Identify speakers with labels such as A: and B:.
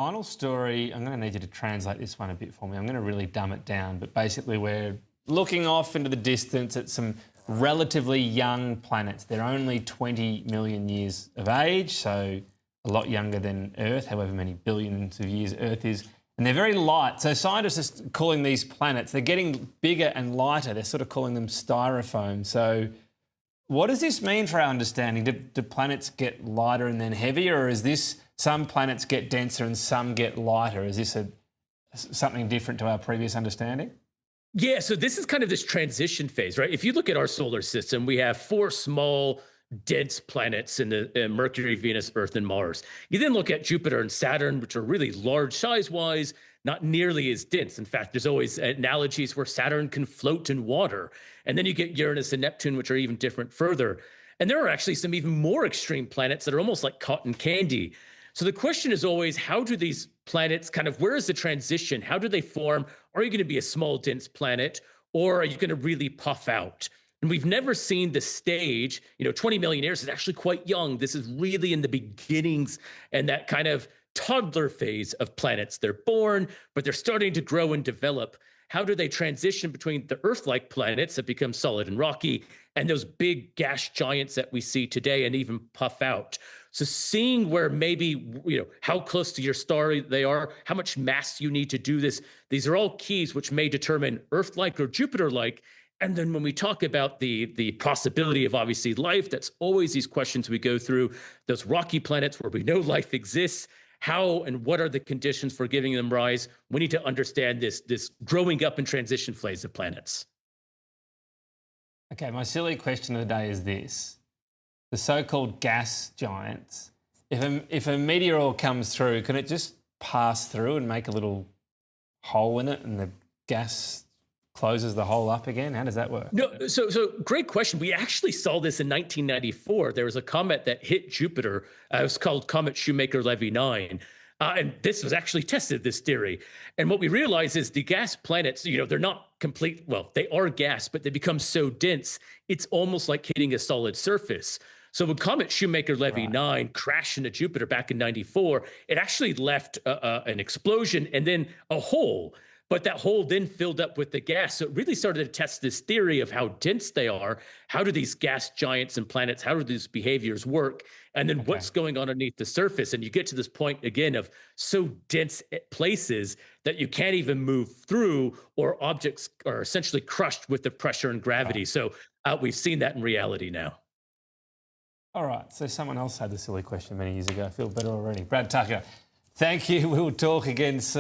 A: Final story, I'm going to need you to translate this one a bit for me. I'm going to really dumb it down, but basically we're looking off into the distance at some relatively young planets. They're only 20 million years of age, so a lot younger than Earth, however many billions of years Earth is. And they're very light. So scientists are calling these planets, they're getting bigger and lighter. They're sort of calling them styrofoam. So what does this mean for our understanding? Do planets get lighter and then heavier, or is this some planets get denser and some get lighter? Is this something different to our previous understanding?
B: Yeah, so this is kind of this transition phase, right? If you look at our solar system, we have four small, dense planets in the Mercury, Venus, Earth, and Mars. You then look at Jupiter and Saturn, which are really large size-wise, not nearly as dense. In fact, there's always analogies where Saturn can float in water. And then you get Uranus and Neptune, which are even different further. And there are actually some even more extreme planets that are almost like cotton candy. So the question is always, how do these planets where is the transition? How do they form? Are you going to be a small, dense planet, or are you going to really puff out? And we've never seen the stage, 20 million years is actually quite young. This is really in the beginnings and that kind of toddler phase of planets. They're born, but they're starting to grow and develop. How do they transition between the Earth-like planets that become solid and rocky and those big gas giants that we see today and even puff out? So seeing where maybe, how close to your star they are, how much mass you need to do this, these are all keys which may determine Earth-like or Jupiter-like. And then when we talk about the possibility of obviously life, that's always these questions we go through, those rocky planets where we know life exists, how and what are the conditions for giving them rise? We need to understand this growing up and transition phase of planets.
A: Okay, my silly question of the day is this. The so-called gas giants, if a meteor comes through, can it just pass through and make a little hole in it and the gas closes the hole up again? How does that work?
B: No, so great question. We actually saw this in 1994. There was a comet that hit Jupiter. It was called Comet Shoemaker-Levy 9. And this was actually tested, this theory. And what we realize is the gas planets, they're not complete. Well, they are gas, but they become so dense, it's almost like hitting a solid surface. So when Comet Shoemaker-Levy 9 crashed into Jupiter back in 94, it actually left an explosion and then a hole. But that hole then filled up with the gas. So it really started to test this theory of how dense they are. How do these gas giants and planets, how do these behaviors work? And then what's going on underneath the surface? And you get to this point again of so dense places that you can't even move through, or objects are essentially crushed with the pressure and gravity. So we've seen that in reality now.
A: All right, so someone else had the silly question many years ago. I feel better already. Brad Tucker, thank you. We'll talk again soon.